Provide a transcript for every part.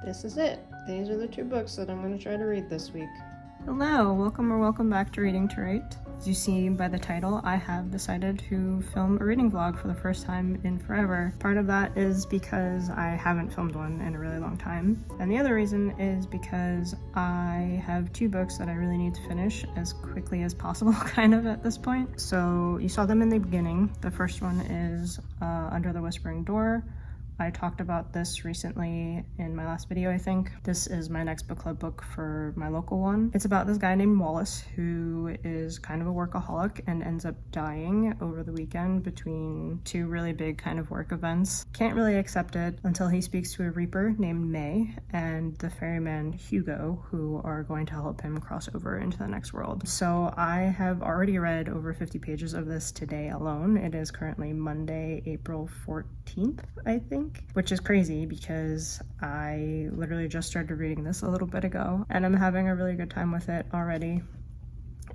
This is it. These are the two books that I'm going to try to read this week. Hello, welcome back to Reading to Write. As you see by the title, I have decided to film a reading vlog for the first time in forever. Part of that is because I haven't filmed one in a really long time. And the other reason is because I have two books that I really need to finish as quickly as possible, kind of at this point. So you saw them in the beginning. The first one is Under the Whispering Door. I talked about this recently in my last video, I think. This is my next book club book for my local one. It's about this guy named Wallace who is kind of a workaholic and ends up dying over the weekend between two really big kind of work events. Can't really accept it until he speaks to a reaper named May and the ferryman Hugo, who are going to help him cross over into the next world. So I have already read over 50 pages of this today alone. It is currently Monday, April 14th, I think. Which is crazy because I literally just started reading this a little bit ago and I'm having a really good time with it already.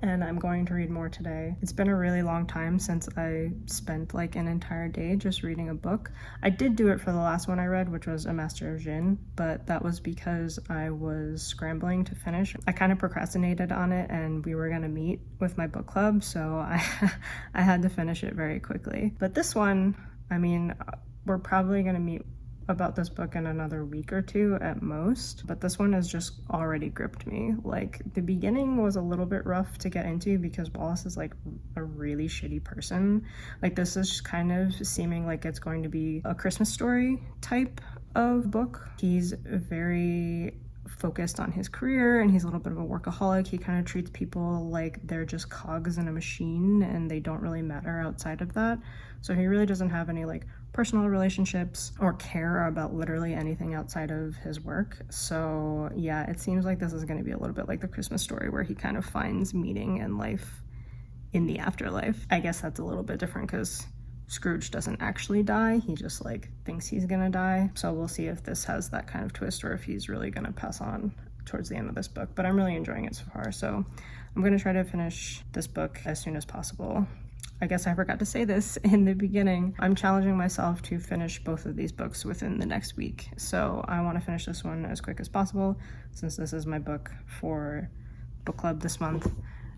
And I'm going to read more today. It's been a really long time since I spent like an entire day just reading a book. I did do it for the last one I read, which was A Master of Jin, but that was because I was scrambling to finish. I kind of procrastinated on it and we were gonna meet with my book club, so I had to finish it very quickly. But this one, I mean, we're probably going to meet about this book in another week or two at most, but this one has just already gripped me. Like, the beginning was a little bit rough to get into because Wallace is like a really shitty person. Like, this is kind of seeming like it's going to be a Christmas Story type of book. He's very focused on his career and he's a little bit of a workaholic. He kind of treats people like they're just cogs in a machine and they don't really matter outside of that. So he really doesn't have any like personal relationships or care about literally anything outside of his work. So yeah, it seems like this is going to be a little bit like the Christmas Story where he kind of finds meaning in life in the afterlife. I guess that's a little bit different because Scrooge doesn't actually die, he just like thinks he's gonna die. So we'll see if this has that kind of twist or if he's really gonna pass on towards the end of this book. But I'm really enjoying it so far, so I'm gonna try to finish this book as soon as possible. I guess I forgot to say this in the beginning. I'm challenging myself to finish both of these books within the next week. So I want to finish this one as quick as possible since this is my book for book club this month.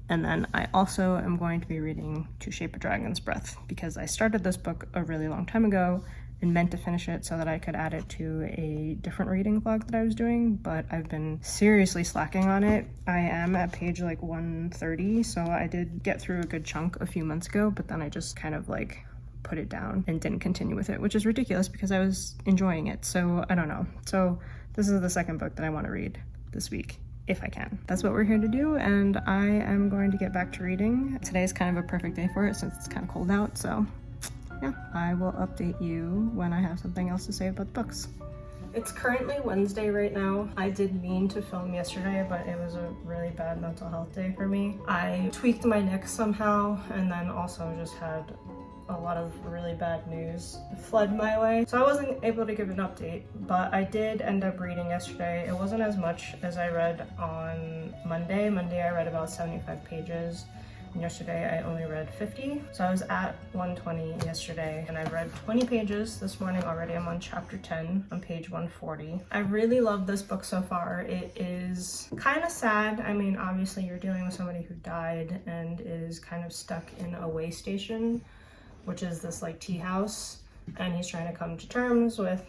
And then I also am going to be reading To Shape a Dragon's Breath because I started this book a really long time ago and meant to finish it so that I could add it to a different reading vlog that I was doing, but I've been seriously slacking on it. I am at page like 130, so I did get through a good chunk a few months ago, but then I just kind of like put it down and didn't continue with it, which is ridiculous because I was enjoying it. So I don't know. So this is the second book that I want to read this week, if I can. That's what we're here to do, and I am going to get back to reading. Today is kind of a perfect day for it since it's kind of cold out, so yeah, I will update you when I have something else to say about the books. It's currently Wednesday right now. I did mean to film yesterday, but it was a really bad mental health day for me. I tweaked my neck somehow, and then also just had a lot of really bad news flood my way. So I wasn't able to give an update, but I did end up reading yesterday. It wasn't as much as I read on Monday. Monday I read about 75 pages. And yesterday I only read 50. So I was at 120 yesterday and I read 20 pages this morning already. I'm on chapter 10 on page 140. I really love this book so far. It is kind of sad. I mean, obviously you're dealing with somebody who died and is kind of stuck in a way station, which is this like tea house, and he's trying to come to terms with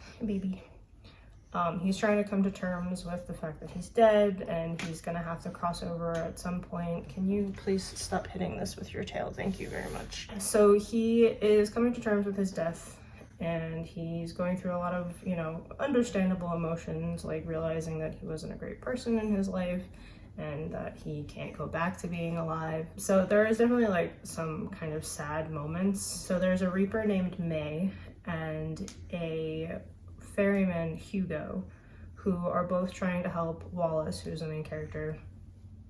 he's trying to come to terms with the fact that he's dead and he's gonna have to cross over at some point. Can you please stop hitting this with your tail? Thank you very much. So he is coming to terms with his death and he's going through a lot of, you know, understandable emotions, like realizing that he wasn't a great person in his life and that he can't go back to being alive. So there is definitely like some kind of sad moments. So there's a reaper named May and a ferryman Hugo, who are both trying to help Wallace, who's the main character,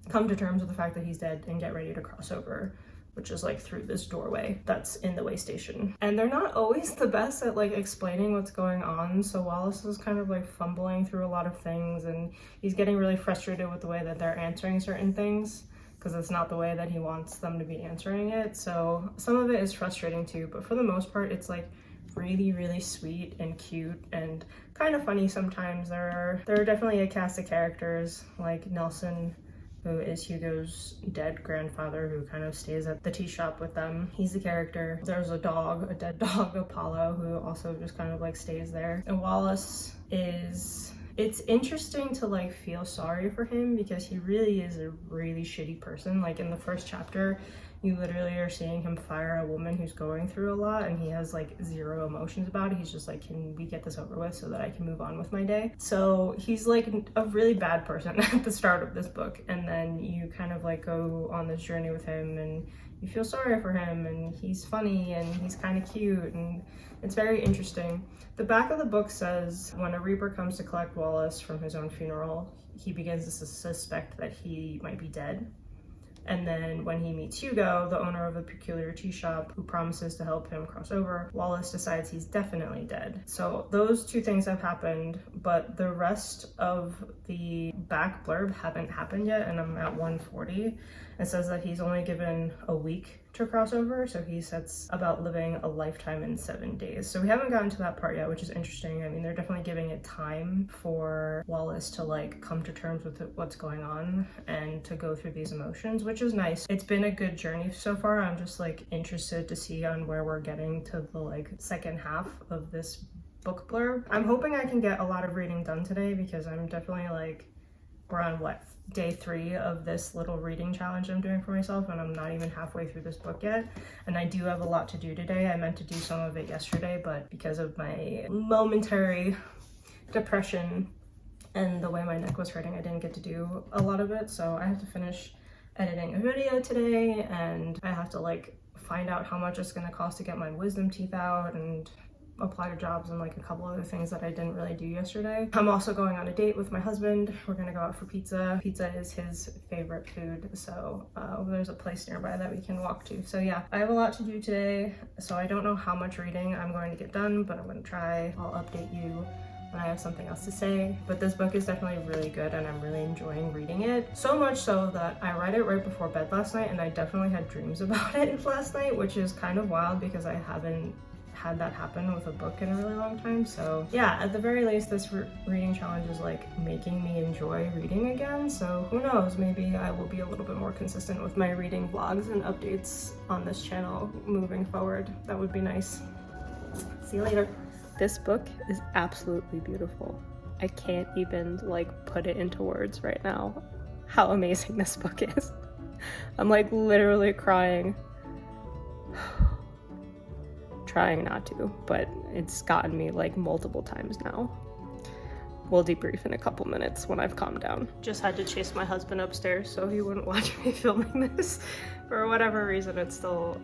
come to terms with the fact that he's dead and get ready to cross over, which is like through this doorway that's in the way station. And they're not always the best at like explaining what's going on, so Wallace is kind of like fumbling through a lot of things and he's getting really frustrated with the way that they're answering certain things because it's not the way that he wants them to be answering it. So some of it is frustrating too, but for the most part it's like really, really sweet and cute and kind of funny sometimes. There are definitely a cast of characters like Nelson, who is Hugo's dead grandfather, who kind of stays at the tea shop with them. He's the character. There's a dog, a dead dog, Apollo, who also just kind of like stays there. And Wallace is, it's interesting to like feel sorry for him because he really is a really shitty person. Like in the first chapter, you literally are seeing him fire a woman who's going through a lot, and he has like zero emotions about it. He's just like, can we get this over with so that I can move on with my day? So he's like a really bad person at the start of this book, and then you kind of like go on this journey with him and you feel sorry for him, and he's funny and he's kind of cute, and it's very interesting. The back of the book says when a Reaper comes to collect Wallace from his own funeral, he begins to suspect that he might be dead. And then when he meets Hugo, the owner of a peculiar tea shop who promises to help him cross over, Wallace decides he's definitely dead. So those two things have happened, but the rest of the back blurb haven't happened yet, and I'm at 140. It says that he's only given a week to cross over, so he sets about living a lifetime in 7 days. So we haven't gotten to that part yet, which is interesting. I mean, they're definitely giving it time for Wallace to like come to terms with what's going on and to go through these emotions, which is nice. It's been a good journey so far. I'm just like interested to see on where we're getting to the like second half of this book blurb. I'm hoping I can get a lot of reading done today because I'm definitely like, we're on what, day 3 of this little reading challenge I'm doing for myself, and I'm not even halfway through this book yet. And I do have a lot to do today. I meant to do some of it yesterday, but because of my momentary depression and the way my neck was hurting, I didn't get to do a lot of it. So I have to finish editing a video today, and I have to like find out how much it's gonna cost to get my wisdom teeth out and apply to jobs and like a couple other things that I didn't really do yesterday. I'm also going on a date with my husband. We're gonna go out for pizza. Pizza is his favorite food, so there's a place nearby that we can walk to. So yeah, I have a lot to do today, so I don't know how much reading I'm going to get done, but I'm gonna try. I'll update you when I have something else to say. But this book is definitely really good, and I'm really enjoying reading it. So much so that I read it right before bed last night, and I definitely had dreams about it last night, which is kind of wild because I haven't had that happen with a book in a really long time. So yeah, at the very least, this reading challenge is like making me enjoy reading again. So who knows, maybe I will be a little bit more consistent with my reading vlogs and updates on this channel moving forward. That would be nice. See you later. This book is absolutely beautiful. I can't even like put it into words right now how amazing this book is. I'm like literally crying. Trying not to, but it's gotten me like multiple times now. We'll debrief in a couple minutes when I've calmed down. Just had to chase my husband upstairs so he wouldn't watch me filming this. For whatever reason, it's still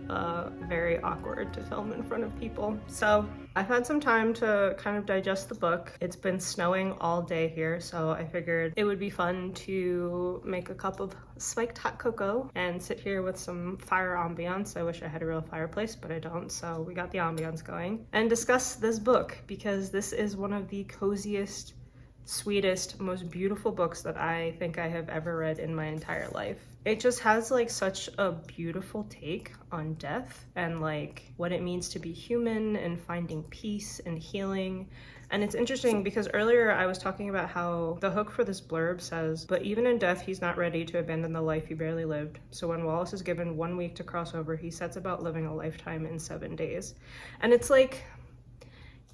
very awkward to film in front of people. So I've had some time to kind of digest the book. It's been snowing all day here, so I figured it would be fun to make a cup of spiked hot cocoa and sit here with some fire ambiance. I wish I had a real fireplace, but I don't, so we got the ambiance going. And discuss this book, because this is one of the coziest, sweetest, most beautiful books that I think I have ever read in my entire life. It just has like such a beautiful take on death and like what it means to be human and finding peace and healing. And it's interesting because earlier I was talking about how the hook for this blurb says, but even in death, he's not ready to abandon the life he barely lived. So when Wallace is given 1 week to cross over, he sets about living a lifetime in 7 days. And it's like,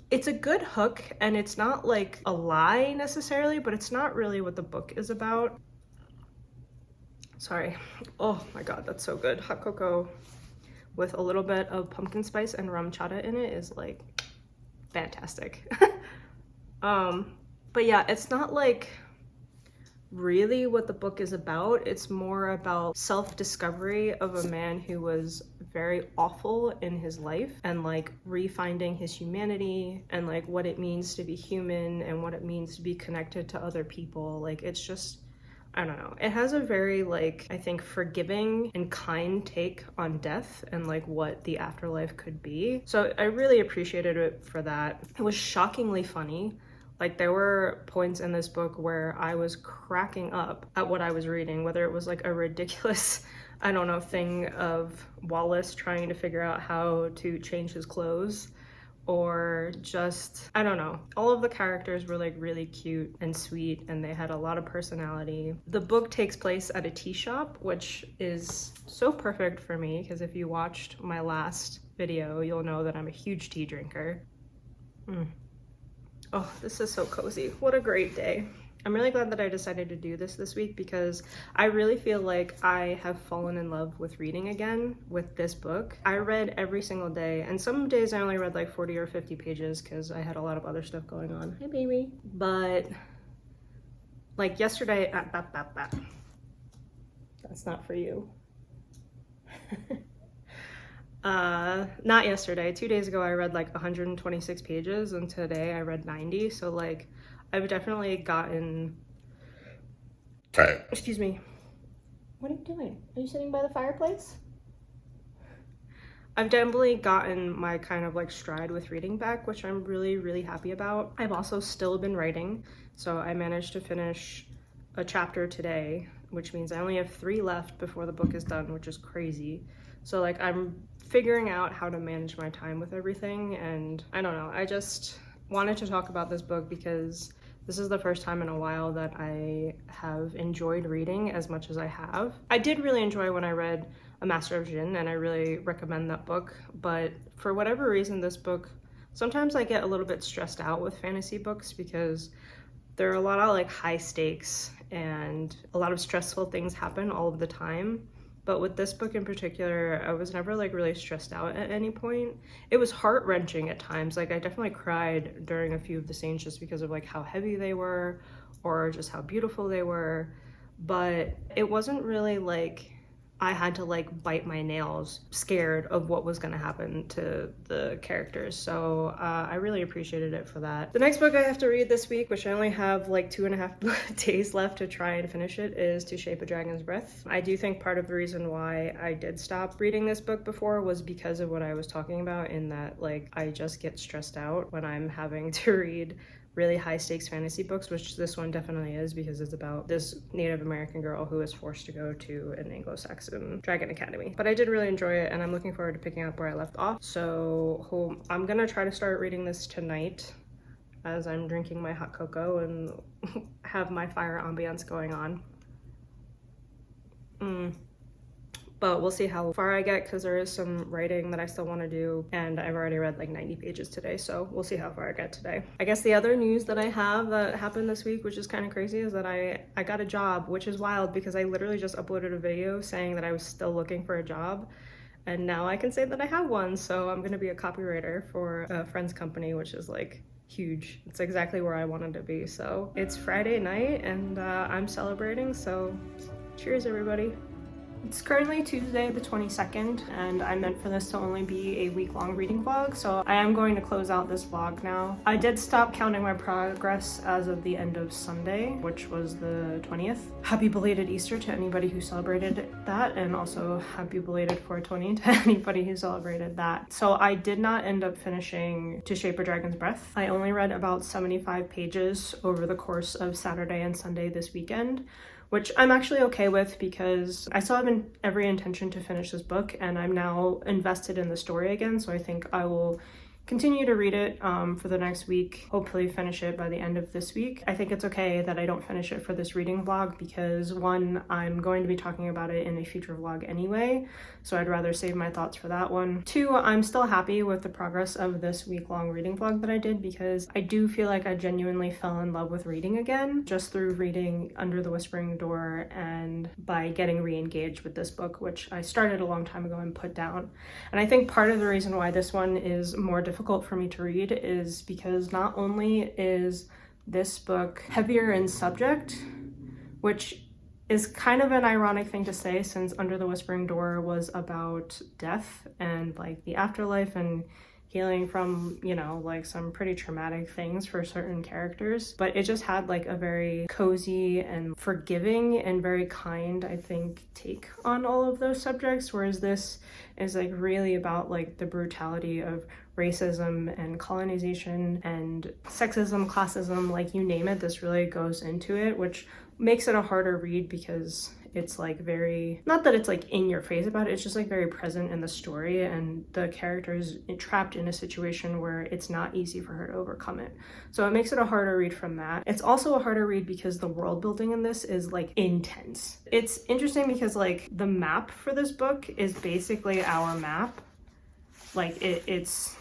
it's a good hook, and it's not like a lie necessarily, but it's not really what the book is about. Sorry. Oh my God, that's so good. Hot cocoa with a little bit of pumpkin spice and rum chata in it is like fantastic. But yeah, it's not like really what the book is about. It's more about self-discovery of a man who was very awful in his life and like refinding his humanity and like what it means to be human and what it means to be connected to other people. Like it's just, I don't know. It has a very like, I think, forgiving and kind take on death and like what the afterlife could be. So I really appreciated it for that. It was shockingly funny. Like there were points in this book where I was cracking up at what I was reading, whether it was like a ridiculous, I don't know, thing of Wallace trying to figure out how to change his clothes, or just, I don't know. All of the characters were like really cute and sweet, and they had a lot of personality. The book takes place at a tea shop, which is so perfect for me because if you watched my last video, you'll know that I'm a huge tea drinker. Oh, this is so cozy. What a great day. I'm really glad that I decided to do this week because I really feel like I have fallen in love with reading again with this book. I read every single day, and some days I only read like 40 or 50 pages because I had a lot of other stuff going on. Hi, baby. But like yesterday, that's not for you. Not yesterday. 2 days ago I read like 126 pages, and today I read 90. So like I've definitely gotten... Excuse me. What are you doing? Are you sitting by the fireplace? I've definitely gotten my kind of like stride with reading back, which I'm really, really happy about. I've also still been writing. So I managed to finish a chapter today, which means I only have 3 left before the book is done, which is crazy. So like I'm figuring out how to manage my time with everything, and I don't know. I just wanted to talk about this book because this is the first time in a while that I have enjoyed reading as much as I have. I did really enjoy when I read A Master of Jin, and I really recommend that book, but for whatever reason this book, sometimes I get a little bit stressed out with fantasy books because there are a lot of like high stakes and a lot of stressful things happen all of the time. But with this book in particular, I was never like really stressed out at any point. It was heart-wrenching at times. Like I definitely cried during a few of the scenes just because of like how heavy they were or just how beautiful they were. But it wasn't really like I had to like bite my nails scared of what was going to happen to the characters. So I really appreciated it for that. The next book I have to read this week, which I only have like 2.5 days left to try and finish it, is To Shape a Dragon's Breath. I do think part of the reason why I did stop reading this book before was because of what I was talking about, in that like I just get stressed out when I'm having to read really high stakes fantasy books, which this one definitely is because it's about this Native American girl who is forced to go to an Anglo-Saxon dragon academy. But I did really enjoy it, and I'm looking forward to picking up where I left off. So I'm gonna try to start reading this tonight as I'm drinking my hot cocoa and have my fire ambiance going on. But we'll see how far I get because there is some writing that I still want to do, and I've already read like 90 pages today, so we'll see how far I get today. I guess the other news that I have that happened this week, which is kind of crazy, is that I got a job, which is wild because I literally just uploaded a video saying that I was still looking for a job, and now I can say that I have one. So I'm going to be a copywriter for a friend's company, which is like huge. It's exactly where I wanted to be. So it's Friday night and I'm celebrating, so cheers everybody. It's currently Tuesday the 22nd, and I meant for this to only be a week-long reading vlog, so I am going to close out this vlog now. I did stop counting my progress as of the end of Sunday, which was the 20th. Happy belated Easter to anybody who celebrated that, and also happy belated 420 to anybody who celebrated that. So I did not end up finishing To Shape a Dragon's Breath. I only read about 75 pages over the course of Saturday and Sunday this weekend, which I'm actually okay with because I still have every intention to finish this book, and I'm now invested in the story again, so I think I will continue to read it for the next week, hopefully finish it by the end of this week. I think it's okay that I don't finish it for this reading vlog because 1, I'm going to be talking about it in a future vlog anyway, so I'd rather save my thoughts for that one. 2, I'm still happy with the progress of this week-long reading vlog that I did because I do feel like I genuinely fell in love with reading again just through reading Under the Whispering Door and by getting re-engaged with this book, which I started a long time ago and put down. And I think part of the reason why this one is more difficult for me to read is because not only is this book heavier in subject, which is kind of an ironic thing to say since Under the Whispering Door was about death and like the afterlife and healing from, you know, like some pretty traumatic things for certain characters, but it just had like a very cozy and forgiving and very kind, I think, take on all of those subjects, whereas this is like really about like the brutality of racism and colonization and sexism, classism, like you name it, this really goes into it, which makes it a harder read because it's like very, not that it's like in your face about it, it's just like very present in the story, and the character's trapped in a situation where it's not easy for her to overcome it. So it makes it a harder read from that. It's also a harder read because the world building in this is like intense. It's interesting because like the map for this book is basically our map. Like it's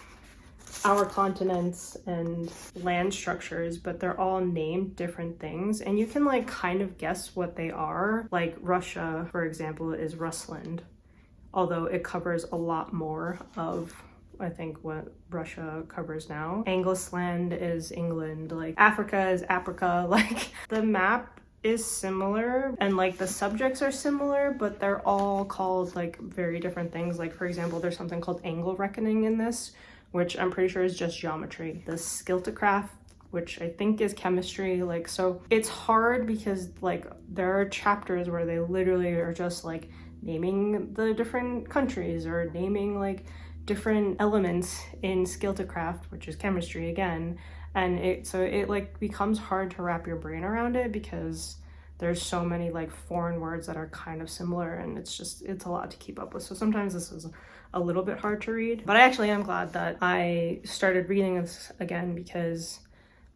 our continents and land structures, but they're all named different things, and you can like kind of guess what they are. Like Russia, for example, is Russland, although it covers a lot more of, I think, what Russia covers now. Anglisland is England, like Africa is Africa. Like the map is similar and like the subjects are similar, but they're all called like very different things. Like for example, there's something called angle reckoning in this, which I'm pretty sure is just geometry. The Skiltacraft, which I think is chemistry. Like, so it's hard because like there are chapters where they literally are just like naming the different countries or naming like different elements in Skiltacraft, which is chemistry again. And it like becomes hard to wrap your brain around it because there's so many like foreign words that are kind of similar, and it's a lot to keep up with. So sometimes this is a little bit hard to read, but I actually am glad that I started reading this again, because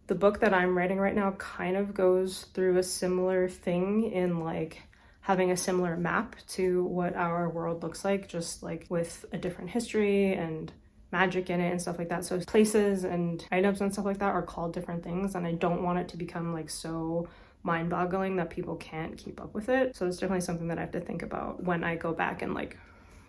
the book that I'm writing right now kind of goes through a similar thing in like having a similar map to what our world looks like, just like with a different history and magic in it and stuff like that. So places and items and stuff like that are called different things, and I don't want it to become like so mind-boggling that people can't keep up with it. So it's definitely something that I have to think about when I go back and like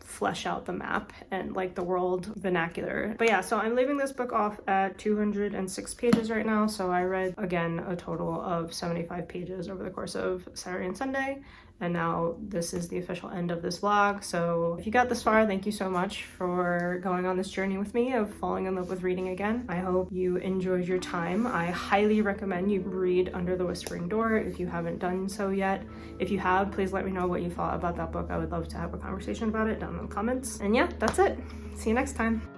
flesh out the map and like the world vernacular. But yeah, so I'm leaving this book off at 206 pages right now. So I read again a total of 75 pages over the course of Saturday and Sunday. And now this is the official end of this vlog. So if you got this far, thank you so much for going on this journey with me of falling in love with reading again. I hope you enjoyed your time. I highly recommend you read Under the Whispering Door if you haven't done so yet. If you have, please let me know what you thought about that book. I would love to have a conversation about it down in the comments. And yeah, that's it. See you next time.